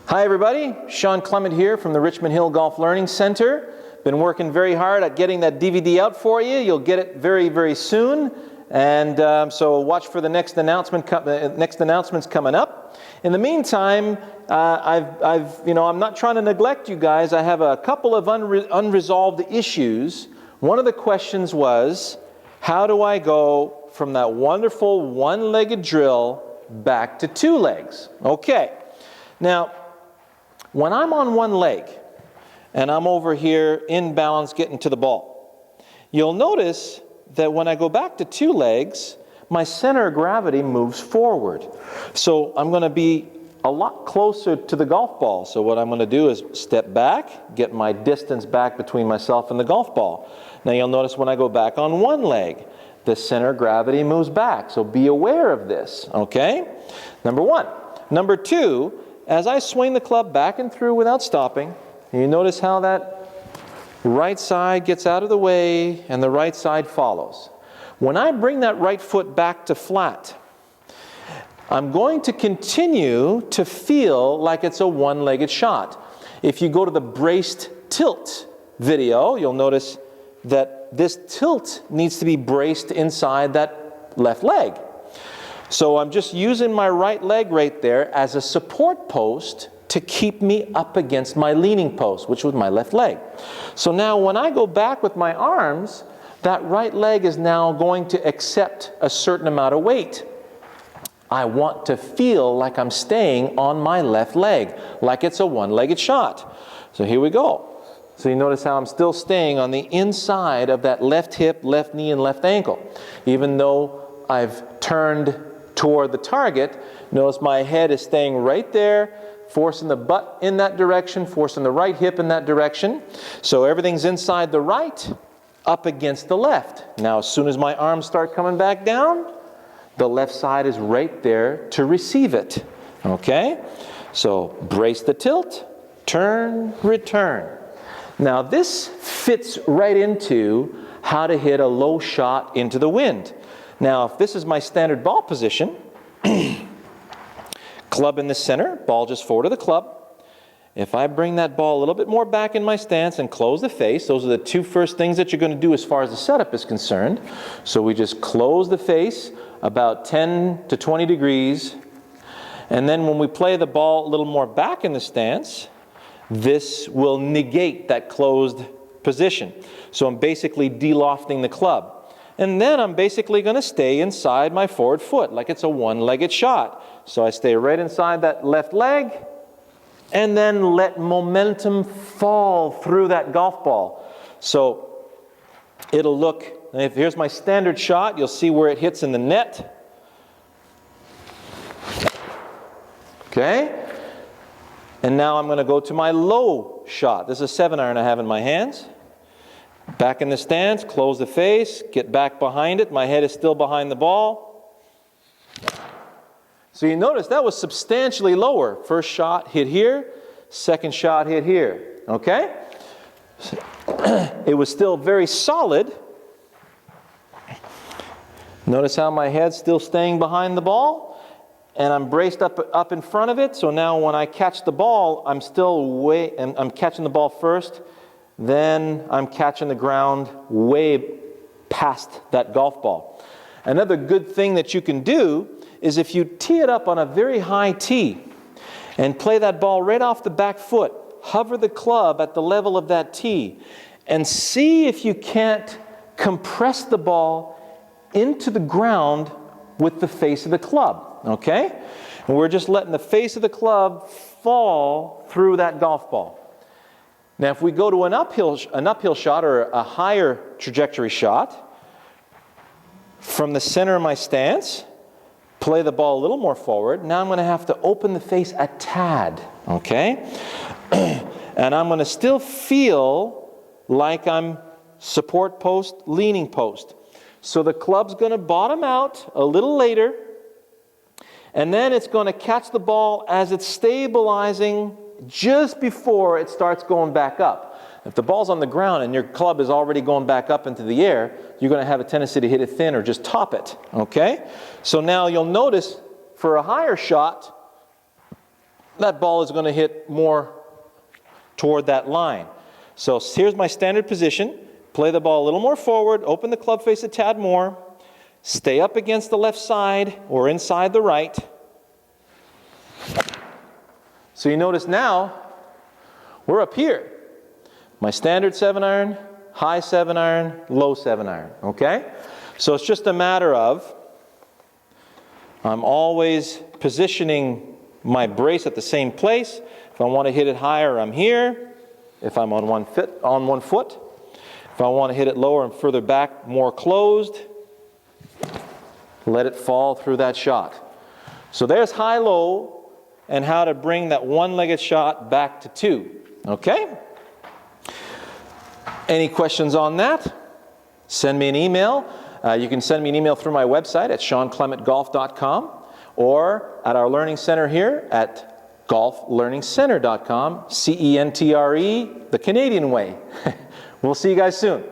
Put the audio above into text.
Hi everybody, Shawn Clement here from the Richmond Hill Golf Learning Center. Been working very hard at getting that DVD out for you. You'll get it very, very soon. And so watch for the next announcements coming up. In the meantime, I'm not trying to neglect you guys. I have a couple of unresolved issues. One of the questions was, how do I go from that wonderful one-legged drill back to two legs? Okay. Now, when I'm on one leg and I'm over here in balance getting to the ball, you'll notice that when I go back to two legs, my center of gravity moves forward. So I'm going to be a lot closer to the golf ball. So what I'm going to do is step back, get my distance back between myself and the golf ball. Now you'll notice when I go back on one leg, the center of gravity moves back. So be aware of this, okay? Number one. Number two, as I swing the club back and through without stopping, you notice how that right side gets out of the way and the right side follows. When I bring that right foot back to flat, I'm going to continue to feel like it's a one-legged shot. If you go to the braced tilt video, you'll notice that this tilt needs to be braced inside that left leg. So I'm just using my right leg right there as a support post to keep me up against my leaning post, which was my left leg. So now when I go back with my arms, that right leg is now going to accept a certain amount of weight. I want to feel like I'm staying on my left leg, like it's a one-legged shot. So here we go. So you notice how I'm still staying on the inside of that left hip, left knee, and left ankle. Even though I've turned toward the target, notice my head is staying right there, forcing the butt in that direction, forcing the right hip in that direction. So everything's inside the right, up against the left. Now as soon as my arms start coming back down, the left side is right there to receive it. Okay? So brace the tilt, turn, return. Now this fits right into how to hit a low shot into the wind. Now if this is my standard ball position, club in the center, ball just forward of the club. If I bring that ball a little bit more back in my stance and close the face, those are the two first things that you're going to do as far as the setup is concerned. So we just close the face about 10 to 20 degrees. And then when we play the ball a little more back in the stance, this will negate that closed position. So I'm basically de-lofting the club. And then I'm basically going to stay inside my forward foot like it's a one-legged shot. So I stay right inside that left leg and then let momentum fall through that golf ball. So it'll look, if here's my standard shot, you'll see where it hits in the net. Okay? And now I'm going to go to my low shot. This is a 7-iron I have in my hands. Back in the stance, close the face, get back behind it. My head is still behind the ball. So you notice that was substantially lower. First shot hit here, second shot hit here. Okay? It was still very solid. Notice how my head's still staying behind the ball. And I'm braced up in front of it. So now when I catch the ball, I'm catching the ball first. Then I'm catching the ground way past that golf ball. Another good thing that you can do is if you tee it up on a very high tee and play that ball right off the back foot, hover the club at the level of that tee, and see if you can't compress the ball into the ground with the face of the club, okay? And we're just letting the face of the club fall through that golf ball. Now, if we go to an uphill shot or a higher trajectory shot, from the center of my stance, play the ball a little more forward. Now I'm going to have to open the face a tad, okay? And I'm going to still feel like I'm support post, leaning post. So the club's going to bottom out a little later, and then it's going to catch the ball as it's stabilizing just before it starts going back up. If the ball's on the ground and your club is already going back up into the air, you're going to have a tendency to hit it thin or just top it, okay? So now you'll notice for a higher shot, that ball is going to hit more toward that line. So here's my standard position. Play the ball a little more forward, open the club face a tad more, stay up against the left side or inside the right. So you notice now, we're up here. My standard 7-iron, high 7-iron, low 7-iron, okay? So it's just a matter of, I'm always positioning my brace at the same place. If I want to hit it higher, I'm here. If I'm on one foot. If I want to hit it lower and further back, more closed, let it fall through that shot. So there's high-low and how to bring that one-legged shot back to 2, okay? Any questions on that? Send me an email. You can send me an email through my website at ShawnClementGolf.com or at our learning center here at golflearningcenter.com, CENTRE, the Canadian way. We'll see you guys soon.